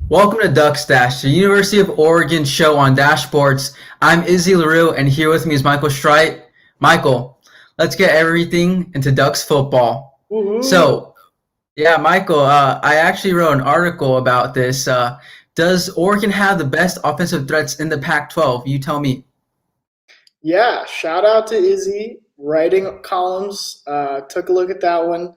Welcome to Duck Stash, the University of Oregon show on Dashboards. I'm Izzy LaRue, and here with me is Michael Strite. Michael, let's get everything into Ducks football. Woohoo! So, yeah, Michael, I actually wrote an article about this. Does Oregon have the best offensive threats in the Pac-12? You tell me. Yeah, shout out to Izzy writing columns. Took a look at that one.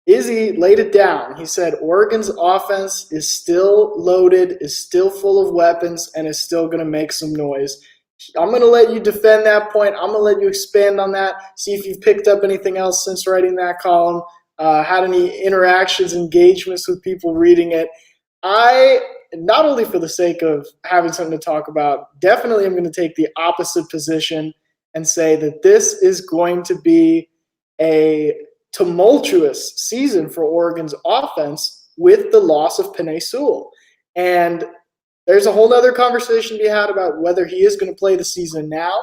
Izzy laid it down. He said Oregon's offense is still loaded, is still full of weapons, and is still going to make some noise. I'm going to let you defend that point. I'm going to let you expand on that, see if you've picked up anything else since writing that column, had any interactions, engagements with people reading it. I, not only for the sake of having something to talk about, definitely am going to take the opposite position and say that this is going to be a tumultuous season for Oregon's offense with the loss of Penei Sewell. And there's a whole other conversation to be had about whether he is going to play the season now.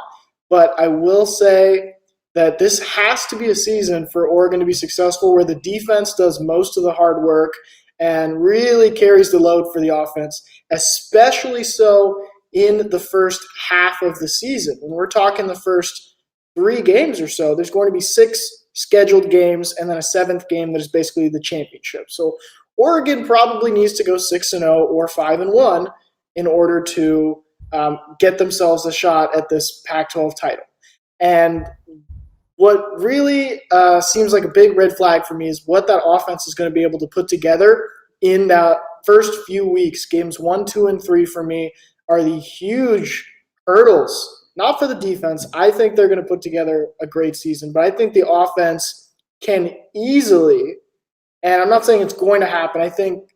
But I will say that this has to be a season for Oregon to be successful where the defense does most of the hard work and really carries the load for the offense, especially so in the first half of the season. When we're talking the first 3 games or so, there's going to be 6 scheduled games and then a 7th game that is basically the championship. So Oregon probably needs to go 6-0 or 5-1 in order to get themselves a shot at this Pac-12 title. And what really seems like a big red flag for me is what that offense is going to be able to put together in that first few weeks. Games 1, 2, and 3 for me are the huge hurdles, not for the defense. I think they're going to put together a great season, but I think the offense can easily, and I'm not saying it's going to happen, I think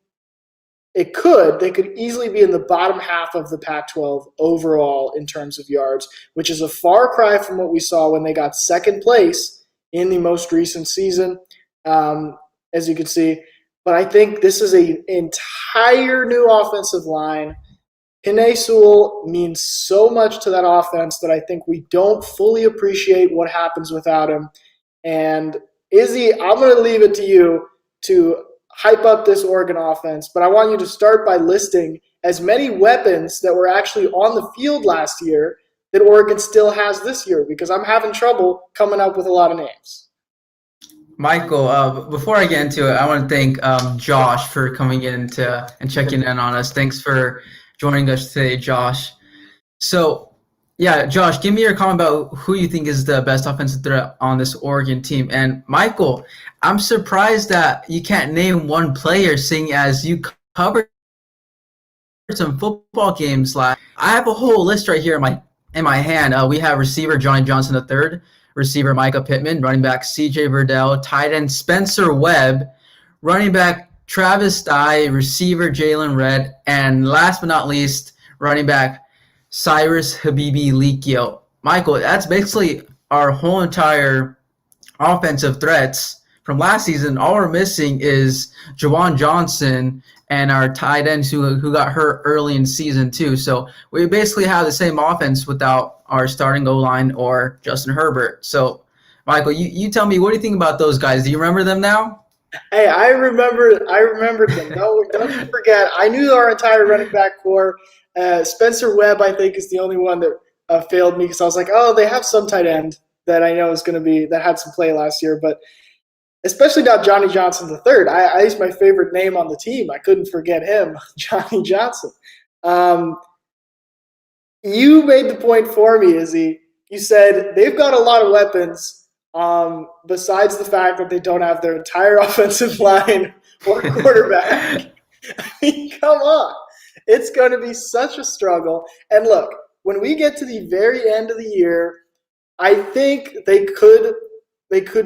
they could easily be in the bottom half of the Pac-12 overall in terms of yards, which is a far cry from what we saw when they got second place in the most recent season, as you can see. But I think this is an entire new offensive line. Penei Sewell means so much to that offense that I think we don't fully appreciate what happens without him. And Izzy, I'm going to leave it to you to hype up this Oregon offense, but I want you to start by listing as many weapons that were actually on the field last year that Oregon still has this year, because I'm having trouble coming up with a lot of names. Michael, before I get into it, I want to thank Josh for coming in and checking in on us. Thanks for joining us today, Josh. So, yeah, Josh, give me your comment about who you think is the best offensive threat on this Oregon team. And Michael, I'm surprised that you can't name one player, seeing as you covered some football games last. I have a whole list right here in my hand. We have receiver Johnny Johnson III, receiver Micah Pittman, running back C.J. Verdell, tight end Spencer Webb, running back Travis Dye, receiver Jalen Redd, and last but not least, running back Cyrus Habibi Likio. Michael, that's basically our whole entire offensive threats from last season. All we're missing is Javon Johnson and our tight ends who got hurt early in season 2. So we basically have the same offense without our starting O-line or Justin Herbert. So, Michael, you tell me, what do you think about those guys? Do you remember them now? Hey, I remembered them. No, don't you forget. I knew our entire running back core. Spencer Webb, I think, is the only one that failed me because I was like, oh, they have some tight end that I know is going to be that had some play last year, but especially not Johnny Johnson III. He's my favorite name on the team. I couldn't forget him, Johnny Johnson. You made the point for me, Izzy. You said they've got a lot of weapons, besides the fact that they don't have their entire offensive line or quarterback. I mean, come on. It's going to be such a struggle. And look, when we get to the very end of the year, I think they could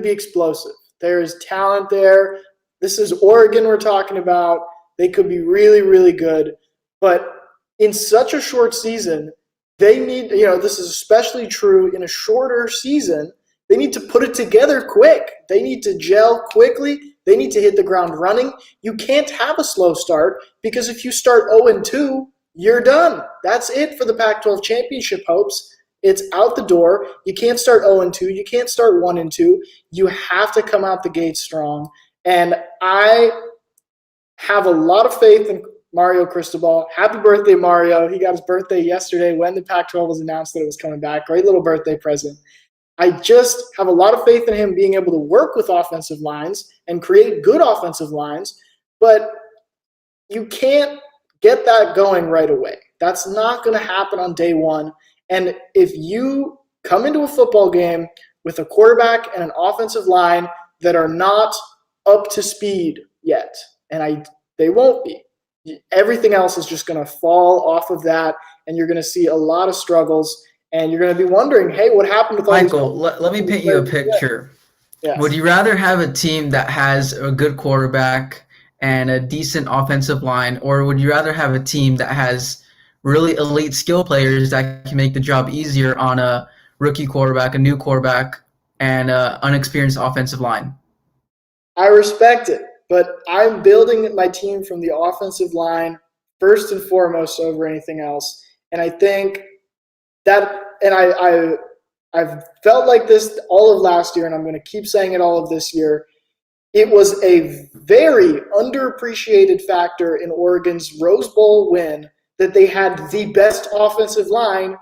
be explosive. There is talent there. This is Oregon we're talking about. They could be really, really good. But in such a short season, they need, this is especially true in a shorter season, they need to put it together quick. They need to gel quickly. They need to hit the ground running. You can't have a slow start because if you start 0-2, you're done. That's it for the Pac-12 championship hopes. It's out the door. You can't start 0-2. You can't start 1-2. You have to come out the gate strong. And I have a lot of faith in Mario Cristobal. Happy birthday, Mario. He got his birthday yesterday when the Pac-12 was announced that it was coming back. Great little birthday present. I just have a lot of faith in him being able to work with offensive lines and create good offensive lines, but you can't get that going right away. That's not going to happen on day one. And if you come into a football game with a quarterback and an offensive line that are not up to speed yet, and they won't be, everything else is just going to fall off of that, and you're going to see a lot of struggles, and you're going to be wondering, hey, what happened with all Michael, let me paint you a picture. Yes. Would you rather have a team that has a good quarterback and a decent offensive line, or would you rather have a team that has really elite skill players that can make the job easier on a rookie quarterback, a new quarterback, and an unexperienced offensive line? I respect it, but I'm building my team from the offensive line first and foremost over anything else. And I think that, and I've felt like this all of last year, and I'm going to keep saying it all of this year. It was a very underappreciated factor in Oregon's Rose Bowl win that they had the best offensive line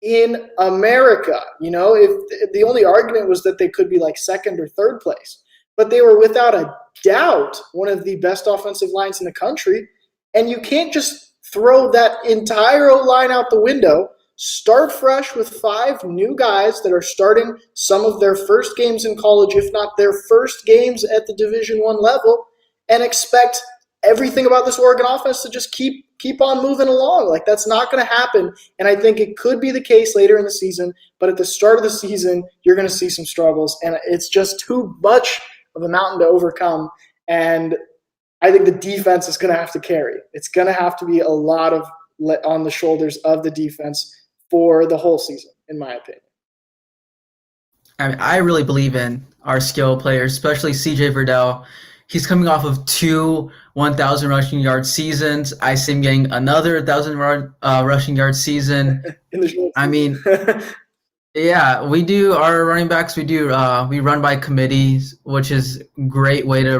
in America. You know, if the only argument was that they could be like second or third place, but they were without a doubt one of the best offensive lines in the country. And you can't just throw that entire O-line out the window. Start fresh with 5 new guys that are starting some of their first games in college, if not their first games at the Division I level, and expect everything about this Oregon offense to just keep on moving along. Like, that's not going to happen, and I think it could be the case later in the season, but at the start of the season, you're going to see some struggles, and it's just too much of a mountain to overcome, and I think the defense is going to have to carry. It's going to have to be a lot of on the shoulders of the defense for the whole season, in my opinion. I mean, I really believe in our skill players, especially CJ Verdell. He's coming off of 2 1,000 rushing yard seasons. I see him getting another 1,000 rushing yard season. I mean, yeah, we do our running backs. We run by committees, which is a great way to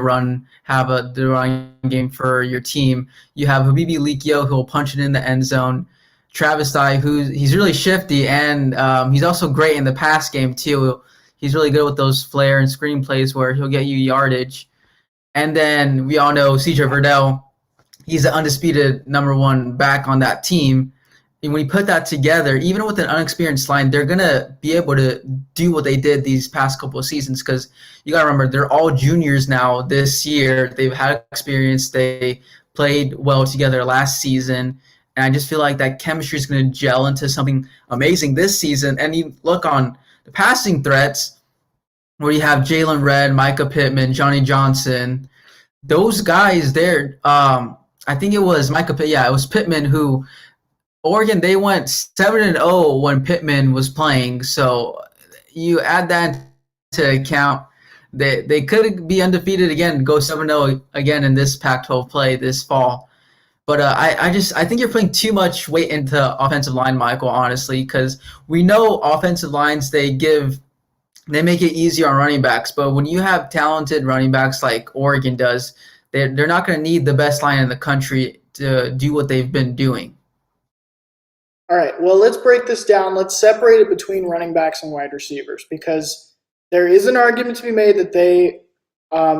have the running game for your team. You have Habibi Likio, who will punch it in the end zone. Travis Dye, he's really shifty, and he's also great in the pass game too. He's really good with those flare and screen plays where he'll get you yardage. And then we all know CJ Verdell, he's the undisputed number 1 back on that team. And when you put that together, even with an unexperienced line, they're going to be able to do what they did these past couple of seasons, because you got to remember, they're all juniors now this year. They've had experience. They played well together last season. And I just feel like that chemistry is going to gel into something amazing this season. And you look on the passing threats where you have Jalen Redd, Micah Pittman, Johnny Johnson. Those guys there, I think it was it was Pittman who Oregon, they went 7-0 when Pittman was playing. So you add that to account. They could be undefeated again, go 7-0 again in this Pac-12 play this fall. But I think you're putting too much weight into offensive line, Michael, honestly, because we know offensive lines, they make it easier on running backs. But when you have talented running backs like Oregon does, they're not going to need the best line in the country to do what they've been doing. All right, well, let's break this down. Let's separate it between running backs and wide receivers, because there is an argument to be made that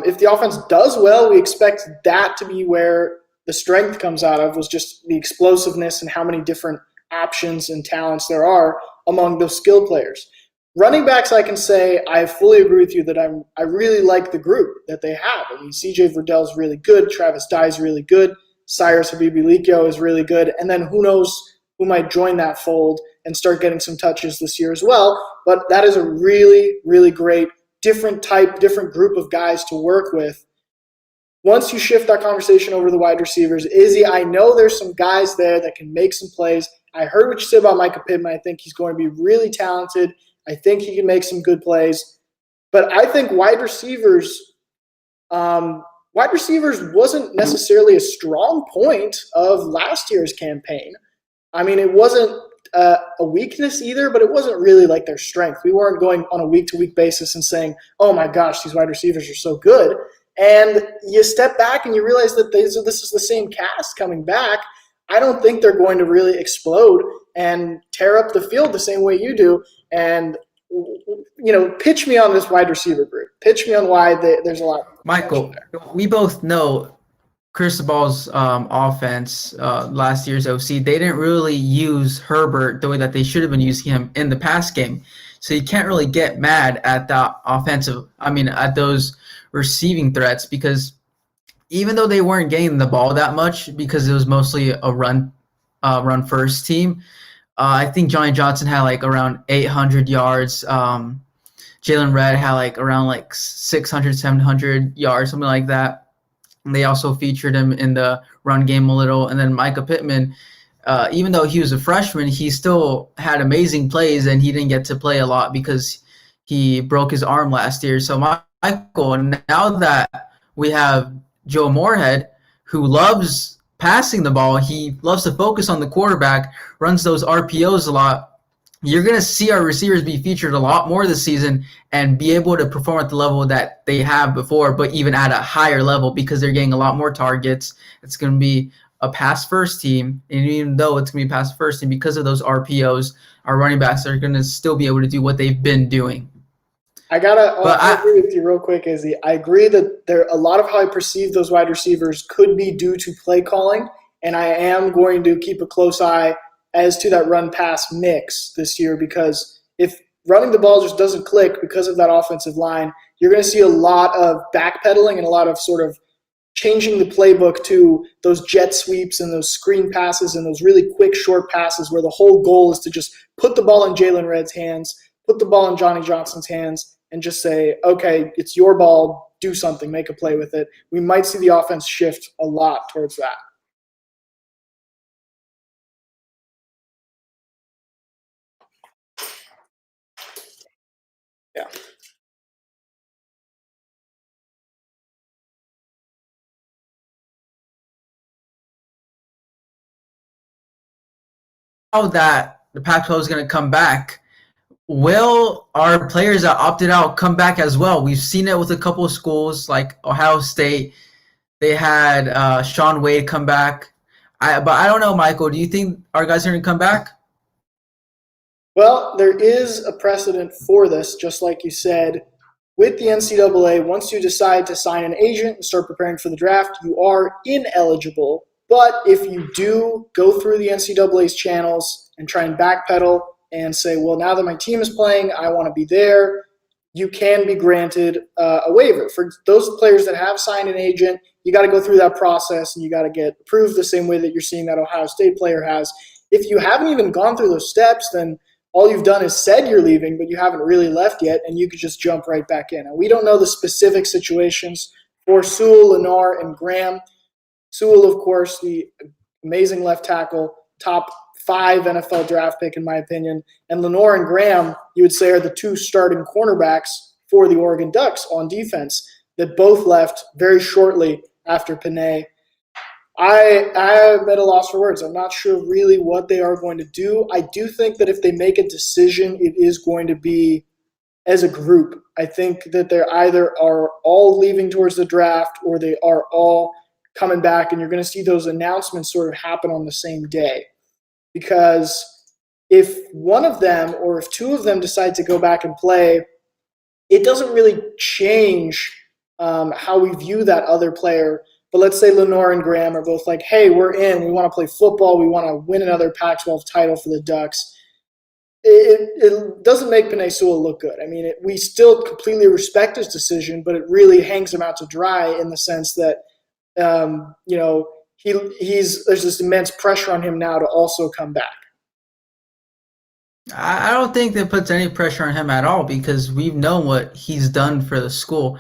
if the offense does well, we expect that to be where the strength comes out of, was just the explosiveness and how many different options and talents there are among those skill players. Running backs, I can say I fully agree with you that I really like the group that they have. I mean, CJ Verdell is really good. Travis Dye is really good. Cyrus Habibi-Likio is really good. And then who knows who might join that fold and start getting some touches this year as well. But that is a really, really great different group of guys to work with. Once you shift that conversation over to the wide receivers, Izzy, I know there's some guys there that can make some plays. I heard what you said about Micah Pittman. I think he's going to be really talented. I think he can make some good plays. But I think wide receivers wasn't necessarily a strong point of last year's campaign. I mean, it wasn't a weakness either, but it wasn't really like their strength. We weren't going on a week-to-week basis and saying, oh my gosh, these wide receivers are so good. And you step back and you realize that this is the same cast coming back. I don't think they're going to really explode and tear up the field the same way you do. And pitch me on this wide receiver group. Pitch me on why there's a lot of Michael, we both know Cristobal's offense last year's OC. They didn't really use Herbert the way that they should have been using him in the pass game. So you can't really get mad at at those receiving threats, because even though they weren't getting the ball that much because it was mostly a run first team, I think Johnny Johnson had like around 800 yards. Jalen Redd had like around like 600, 700 yards, something like that. And they also featured him in the run game a little. And then Micah Pittman, even though he was a freshman, he still had amazing plays, and he didn't get to play a lot because he broke his arm last year. So Michael, now that we have Joe Moorhead, who loves passing the ball, he loves to focus on the quarterback, runs those RPOs a lot. You're going to see our receivers be featured a lot more this season and be able to perform at the level that they have before, but even at a higher level because they're getting a lot more targets. It's going to be a pass-first team, and even though it's going to be a pass-first team, because of those RPOs, our running backs are going to still be able to do what they've been doing. I agree with you real quick, Izzy. I agree that a lot of how I perceive those wide receivers could be due to play calling, and I am going to keep a close eye as to that run-pass mix this year, because if running the ball just doesn't click because of that offensive line, you're going to see a lot of backpedaling and a lot of sort of changing the playbook to those jet sweeps and those screen passes and those really quick short passes where the whole goal is to just put the ball in Jalen Redd's hands, put the ball in Johnny Johnson's hands, and just say, okay, it's your ball, do something, make a play with it. We might see the offense shift a lot towards that. Yeah. Now that the Pac-12 is going to come back, will our players that opted out come back as well? We've seen it with a couple of schools like Ohio State. They had Sean Wade come back. But I don't know, Michael. Do you think our guys are going to come back? Well, there is a precedent for this, just like you said. With the NCAA, once you decide to sign an agent and start preparing for the draft, you are ineligible. But if you do go through the NCAA's channels and try and backpedal and say, well, now that my team is playing, I want to be there, you can be granted a waiver. For those players that have signed an agent, you got to go through that process and you got to get approved the same way that you're seeing that Ohio State player has. If you haven't even gone through those steps, then all you've done is said you're leaving, but you haven't really left yet, and you could just jump right back in. And we don't know the specific situations for Sewell, Lenore, and Graham. Sewell, of course, the amazing left tackle, top 5 NFL draft pick in my opinion. And Lenore and Graham, you would say, are the 2 starting cornerbacks for the Oregon Ducks on defense that both left very shortly after Panay. I am at a loss for words. I'm not sure really what they are going to do. I do think that if they make a decision, it is going to be as a group. I think that they either are all leaving towards the draft or they are all coming back, and you're going to see those announcements sort of happen on the same day. Because if one of them or if 2 of them decide to go back and play, it doesn't really change how we view that other player. But let's say Lenore and Graham are both like, hey, we're in. We want to play football. We want to win another Pac-12 title for the Ducks. It doesn't make Panay Sewell look good. I mean, we still completely respect his decision, but it really hangs him out to dry in the sense that, there's this immense pressure on him now to also come back. I don't think that puts any pressure on him at all, because we've known what he's done for the school.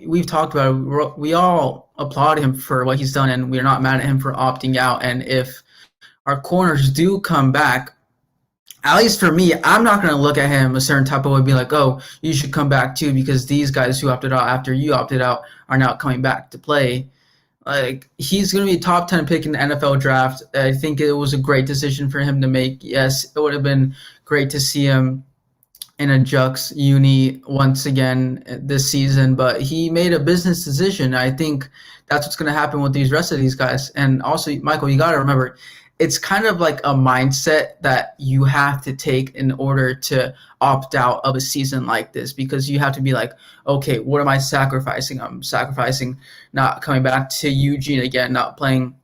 We've talked about it. We all applaud him for what he's done, and we're not mad at him for opting out. And if our corners do come back, at least for me, I'm not going to look at him a certain type of way and be like, oh, you should come back too, because these guys who opted out after you opted out are now coming back to play. Like, he's going to be a top 10 pick in the NFL draft. I think it was a great decision for him to make. Yes, it would have been great to see him in a Jux uni once again this season, but he made a business decision. I think that's what's going to happen with these rest of these guys. And also, Michael, you got to remember, it's kind of like a mindset that you have to take in order to opt out of a season like this, because you have to be like, okay, what am I sacrificing? I'm sacrificing not coming back to Eugene again, not playing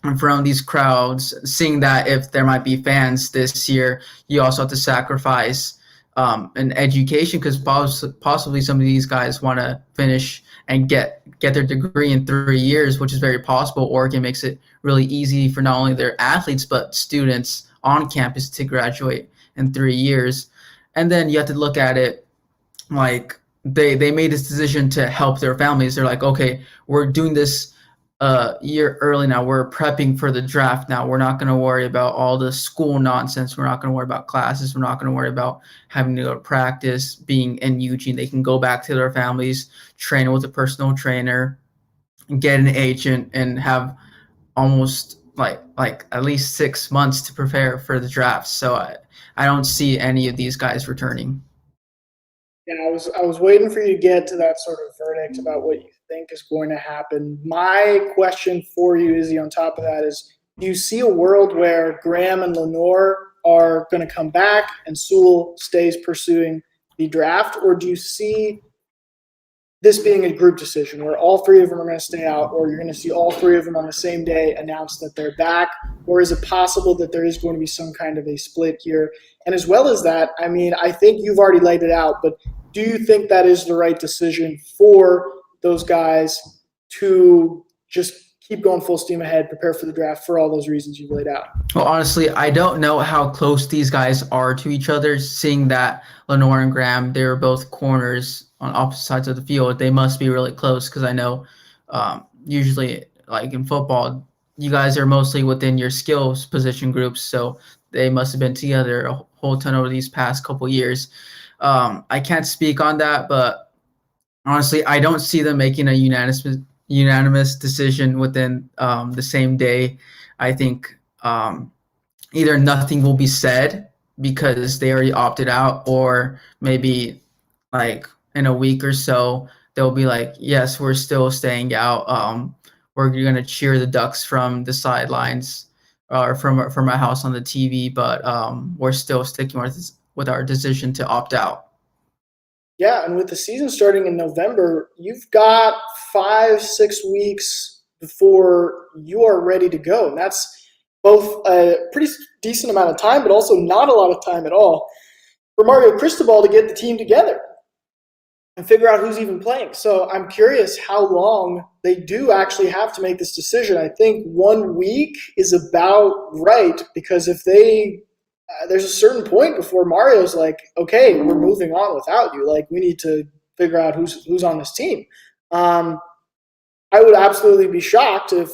in front of these crowds, seeing that if there might be fans this year, you also have to sacrifice an education, because possibly some of these guys want to finish and get their degree in 3 years, which is very possible. Oregon makes it really easy for not only their athletes but students on campus to graduate in 3 years. And then you have to look at it like they made this decision to help their families. They're like, okay, we're doing this a year early now. We're prepping for the draft now. We're not going to worry about all the school nonsense. We're not going to worry about classes. We're not going to worry about having to go to practice, being in Eugene. They can go back to their families, train with a personal trainer, get an agent, and have almost like at least 6 months to prepare for the draft. So I don't see any of these guys returning. Yeah, I was waiting for you to get to that sort of verdict about what you think is going to happen. My question for you, Izzy, on top of that is, do you see a world where Graham and Lenore are going to come back and Sewell stays pursuing the draft, or do you see this being a group decision where all three of them are going to stay out, or you're going to see all three of them on the same day announce that they're back? Or is it possible that there is going to be some kind of a split here? And as well as that, I mean, I think you've already laid it out, but do you think that is the right decision for those guys to just keep going full steam ahead, prepare for the draft for all those reasons you've laid out? Well, honestly, I don't know how close these guys are to each other, seeing that Lenore and Graham, they were both corners on opposite sides of the field. They must be really close, because I know usually, like in football, you guys are mostly within your skills position groups, so they must have been together a whole ton over these past couple years. I can't speak on that, but honestly, I don't see them making a unanimous decision within the same day. I think either nothing will be said because they already opted out, or maybe like in a week or so they'll be like, yes, we're still staying out. We're going to cheer the Ducks from the sidelines or from our house on the TV, but we're still sticking with our decision to opt out. Yeah, and with the season starting in November, you've got 5-6 weeks before you are ready to go. And that's both a pretty decent amount of time, but also not a lot of time at all for Mario Cristobal to get the team together and figure out who's even playing. So I'm curious how long they do actually have to make this decision. I think 1 week is about right, because if they there's a certain point before Mario's like, okay, we're moving on without you. Like, we need to figure out who's on this team. I would absolutely be shocked if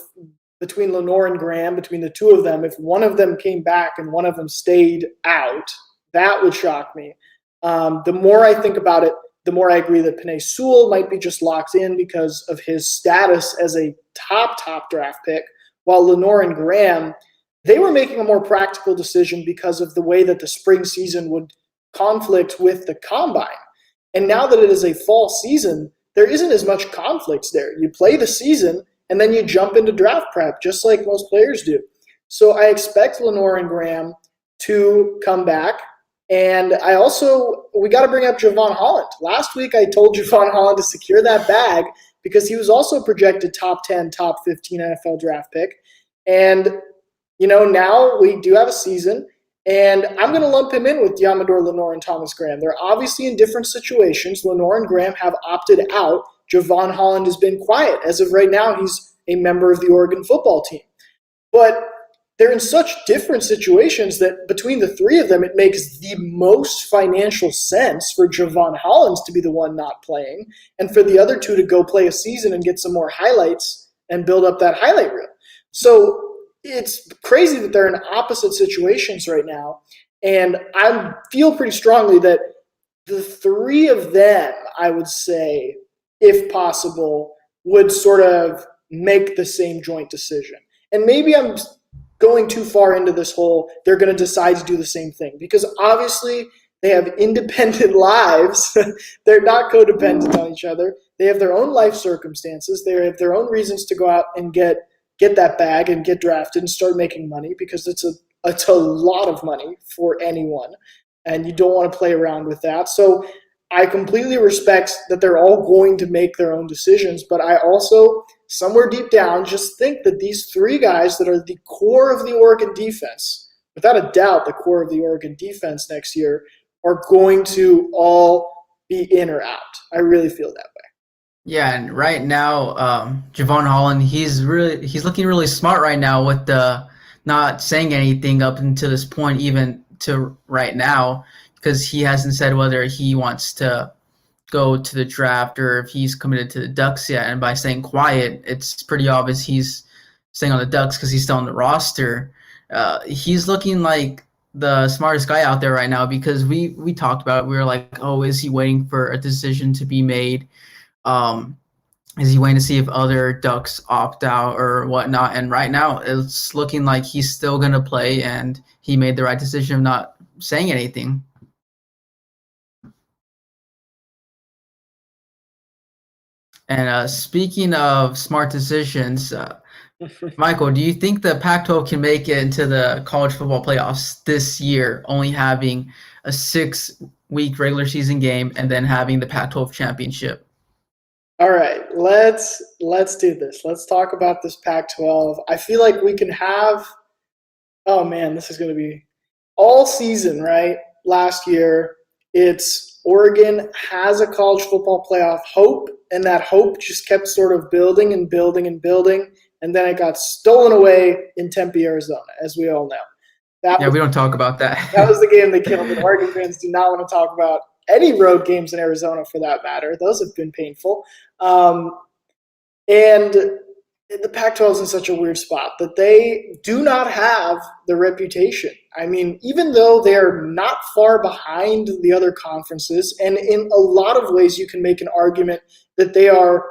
between Lenore and Graham, between the two of them, if one of them came back and one of them stayed out. That would shock me. The more I think about it, the more I agree that Penei Sewell might be just locked in because of his status as a top draft pick, while Lenore and Graham, they were making a more practical decision because of the way that the spring season would conflict with the combine. And now that it is a fall season, there isn't as much conflict there. You play the season and then you jump into draft prep, just like most players do. So I expect Lenore and Graham to come back. And we got to bring up Javon Holland. Last week I told Javon Holland to secure that bag because he was also projected top 10, top 15 NFL draft pick. And now we do have a season, and I'm going to lump him in with Yamador Lenore and Thomas Graham. They're obviously in different situations. Lenore and Graham have opted out. Javon Holland has been quiet. As of right now, he's a member of the Oregon football team. But they're in such different situations that between the three of them, it makes the most financial sense for Javon Holland to be the one not playing, and for the other two to go play a season and get some more highlights and build up that highlight reel. So it's crazy that they're in opposite situations right now. And I feel pretty strongly that the three of them, I would say, if possible, would sort of make the same joint decision. And maybe I'm going too far into this whole, they're going to decide to do the same thing. Because obviously They have independent lives. They're not codependent on each other. They have their own life circumstances. They have their own reasons to go out and get that bag and get drafted and start making money, because it's a lot of money for anyone, and you don't want to play around with that. So I completely respect that they're all going to make their own decisions, but I also, somewhere deep down, just think that these three guys that are the core of the Oregon defense, without a doubt the core of the Oregon defense next year, are going to all be in or out. I really feel that way. Yeah, and right now, Javon Holland, he's looking really smart right now with the not saying anything up until this point, even to right now, because he hasn't said whether he wants to go to the draft or if he's committed to the Ducks yet. And by saying quiet, it's pretty obvious he's staying on the Ducks because he's still on the roster. He's looking like the smartest guy out there right now, because we talked about it. We were like, oh, is he waiting for a decision to be made? Is he waiting to see if other Ducks opt out or whatnot? And right now, it's looking like he's still going to play, and he made the right decision of not saying anything. And speaking of smart decisions, Michael, do you think the Pac-12 can make it into the college football playoffs this year, only having a 6-week regular season game and then having the Pac-12 championship? All right, let's do this. Let's talk about this Pac-12. I feel like we can have, oh man, this is going to be all season, right? Last year, it's Oregon has a college football playoff hope, and that hope just kept sort of building and building and building, and then it got stolen away in Tempe, Arizona, as we all know. We don't talk about that. That was the game that killed it. Oregon fans do not want to talk about any road games in Arizona, for that matter. Those have been painful. And the Pac-12 is in such a weird spot that they do not have the reputation. I mean, even though they're not far behind the other conferences, and in a lot of ways you can make an argument that they are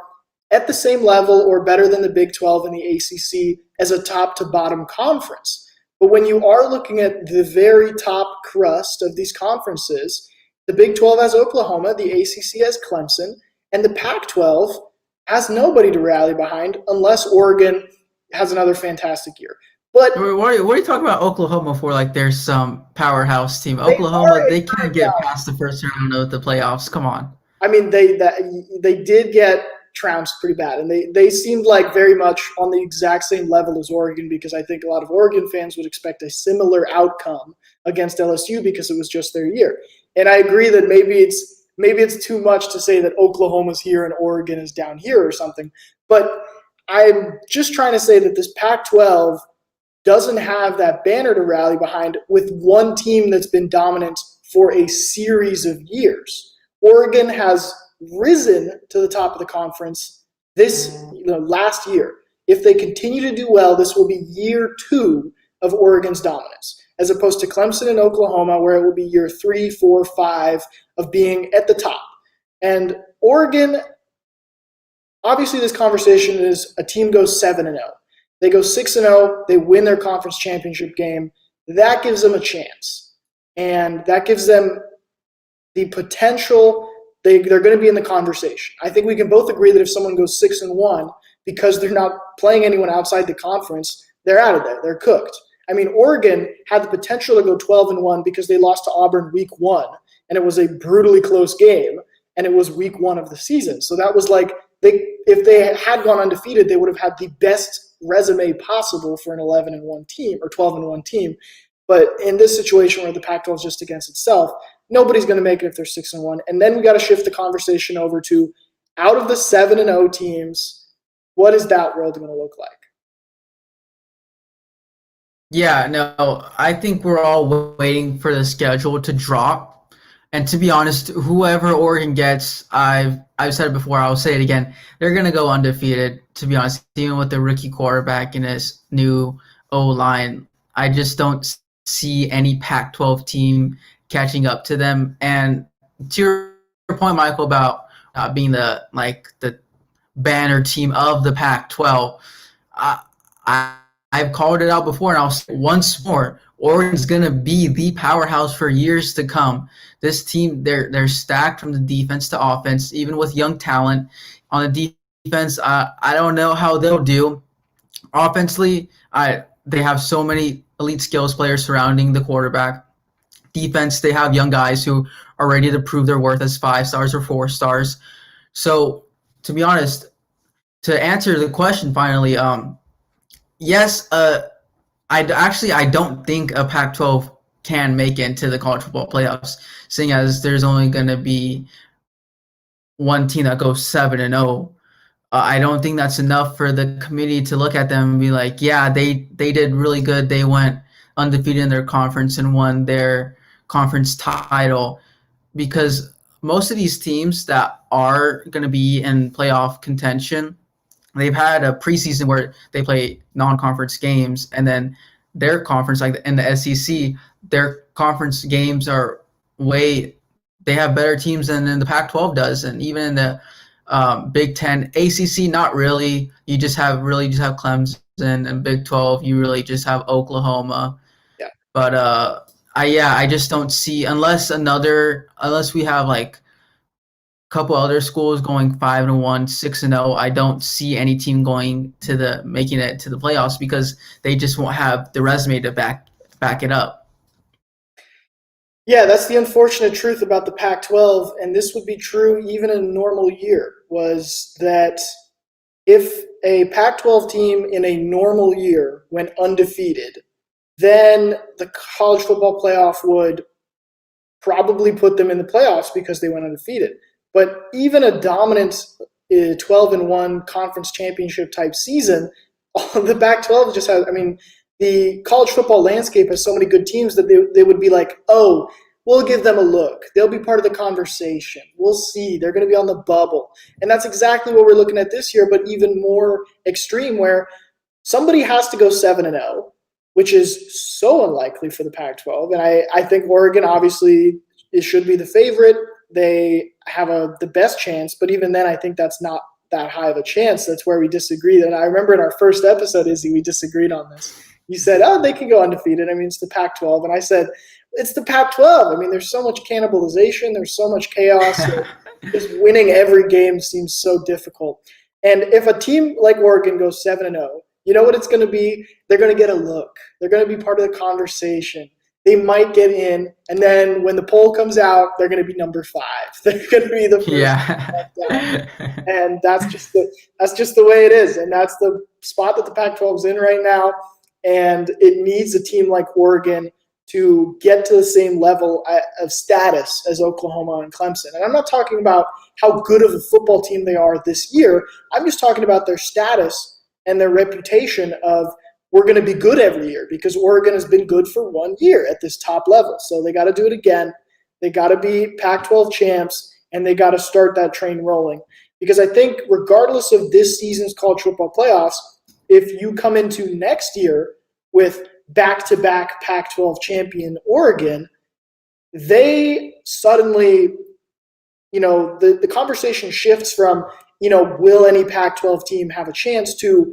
at the same level or better than the Big 12 and the ACC as a top-to-bottom conference. But when you are looking at the very top crust of these conferences, the Big 12 has Oklahoma, the ACC has Clemson, and the Pac-12 has nobody to rally behind unless Oregon has another fantastic year. But what are you talking about Oklahoma for? Like there's some powerhouse team. Oklahoma, they can't get past the first round of the playoffs. Come on. I mean, they did get trounced pretty bad, and they seemed like very much on the exact same level as Oregon, because I think a lot of Oregon fans would expect a similar outcome against LSU because it was just their year. And I agree that maybe it's too much to say that Oklahoma's here and Oregon is down here or something, but I'm just trying to say that this Pac-12 doesn't have that banner to rally behind with one team that's been dominant for a series of years. Oregon has risen to the top of the conference last year. If they continue to do well, this will be year 2 of Oregon's dominance, as opposed to Clemson and Oklahoma, where it will be year 3, 4, 5 of being at the top. And Oregon, obviously this conversation is a team goes 7-0. They go 6-0, they win their conference championship game. That gives them a chance. And that gives them the potential. They're going to be in the conversation. I think we can both agree that if someone goes 6-1 because they're not playing anyone outside the conference, they're out of there. They're cooked. I mean, Oregon had the potential to go 12-1 because they lost to Auburn week 1, and it was a brutally close game, and it was week 1 of the season. So that was like, if they had gone undefeated, they would have had the best resume possible for an 11-1 team or 12-1 team. But in this situation where the Pac-12 is just against itself, nobody's going to make it if they're 6-1. And then we got to shift the conversation over to, out of the 7-0 teams, what is that world going to look like? Yeah, no, I think we're all waiting for the schedule to drop. And to be honest, whoever Oregon gets, I've said it before, I'll say it again, they're going to go undefeated, to be honest, even with the rookie quarterback and his new O-line. I just don't see any Pac-12 team catching up to them. And to your point, Michael, about being the banner team of the Pac-12, I've called it out before, and I'll say once more, Oregon's going to be the powerhouse for years to come. this team, they're stacked from the defense to offense, even with young talent. On the defense, I don't know how they'll do. Offensively, they have so many elite skills players surrounding the quarterback. Defense, they have young guys who are ready to prove their worth as 5 stars or 4 stars. So, to be honest, to answer the question finally, yes, I don't think a Pac-12 can make it into the college football playoffs, seeing as there's only going to be one team that goes 7-0. I don't think that's enough for the committee to look at them and be like, yeah, they did really good. They went undefeated in their conference and won their conference title, because most of these teams that are going to be in playoff contention, they've had a preseason where they play non-conference games, and then their conference, like in the SEC, their conference games are they have better teams than the Pac-12 does, and even in the Big Ten, ACC, not really. You just have Clemson, and Big 12, you really just have Oklahoma. Yeah. But I just don't see, unless we have like a couple other schools going 5-1, 6-0. I don't see any team making it to the playoffs, because they just won't have the resume to back it up. Yeah, that's the unfortunate truth about the Pac-12, and this would be true even in a normal year, was that if a Pac-12 team in a normal year went undefeated, then the college football playoff would probably put them in the playoffs because they went undefeated. But even a dominant 12-1 conference championship type season, the Pac-12 just has, the college football landscape has so many good teams that they would be like, oh, we'll give them a look. They'll be part of the conversation. We'll see. They're going to be on the bubble. And that's exactly what we're looking at this year, but even more extreme, where somebody has to go 7-0, which is so unlikely for the Pac-12. And I think Oregon, obviously, it should be the favorite. They have the best chance, but even then, I think that's not that high of a chance. That's where we disagreed. And I remember in our first episode, Izzy, we disagreed on this. You said, oh, they can go undefeated. It's the Pac-12. And I said, it's the Pac-12. There's so much cannibalization. There's so much chaos. Just winning every game seems so difficult. And if a team like Oregon goes 7-0, you know what it's going to be? They're going to get a look. They're going to be part of the conversation. They might get in, and then when the poll comes out, they're going to be number 5. They're going to be the first down. And that's just the way it is. And that's the spot that the Pac-12 is in right now. And it needs a team like Oregon to get to the same level of status as Oklahoma and Clemson. And I'm not talking about how good of a football team they are this year. I'm just talking about their status and their reputation of, we're going to be good every year, because Oregon has been good for 1 year at this top level. So they got to do it again. They got to be Pac-12 champs, and they got to start that train rolling. Because I think regardless of this season's college football playoffs, if you come into next year with back-to-back Pac-12 champion Oregon, they suddenly, the conversation shifts from, will any Pac-12 team have a chance, to,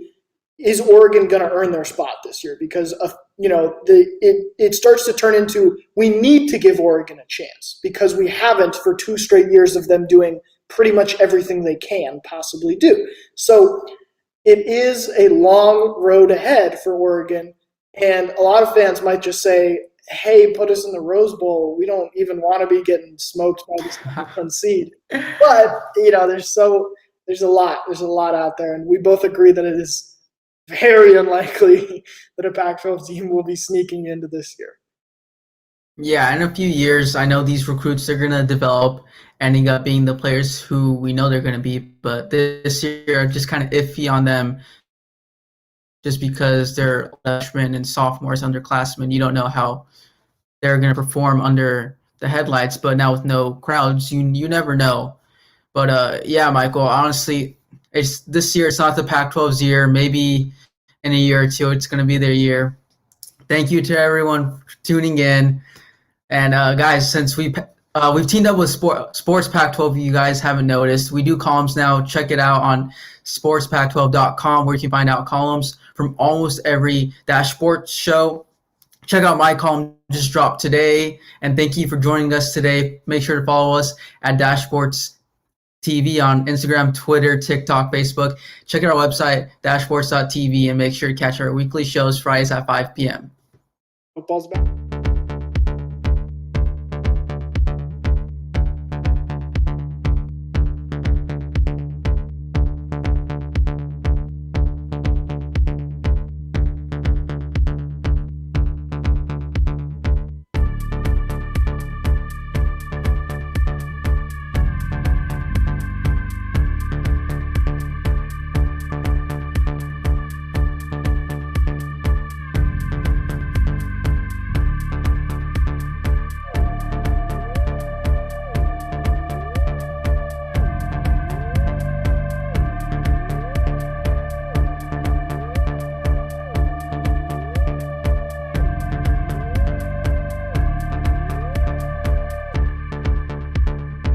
is Oregon going to earn their spot this year? Because it starts to turn into, we need to give Oregon a chance, because we haven't for 2 straight years of them doing pretty much everything they can possibly do. So it is a long road ahead for Oregon, and a lot of fans might just say, hey, put us in the Rose Bowl. We don't even want to be getting smoked by this one seed. But, there's a lot out there, and we both agree that it is very unlikely that a Pac-12 team will be sneaking into this year. Yeah, in a few years, I know these recruits are going to develop, ending up being the players who we know they're going to be. But this year, I'm just kind of iffy on them, just because they're freshmen and sophomores, underclassmen. You don't know how they're going to perform under the headlights. But now with no crowds, you never know. But yeah, Michael, honestly, this year, it's not the Pac-12's year. Maybe in a year or two, it's going to be their year. Thank you to everyone for tuning in. And guys, since we've teamed up with Sports Pac-12, if you guys haven't noticed, we do columns now. Check it out on sportspac12.com, where you can find out columns from almost every Dash Sports show. Check out my column just dropped today. And thank you for joining us today. Make sure to follow us at Dashboards TV on Instagram, Twitter, TikTok, Facebook. Check out our website, dashboards.tv, and make sure to catch our weekly shows Fridays at 5 p.m. Football's back.